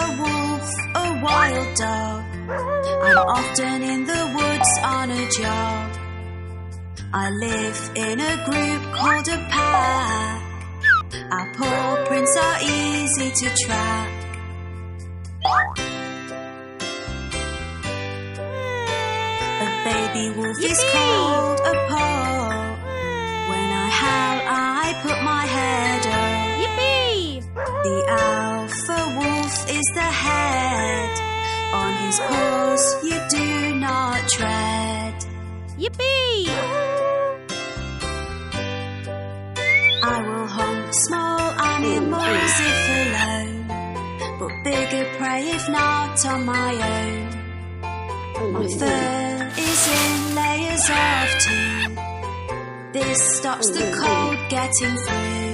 a wolf, a wild dog. I'm often in the woods on a jog. I live in a group called a pack. Our paw prints are easy to track. A baby wolf is called a paw. When I howl, I put my head up. Yippee! The alpha wolf is the head. On his paws you do not tread. Yippee! I will hunt small animals if alone, but bigger prey if not on my own. My fur is in layers of 2. This stops the cold getting through.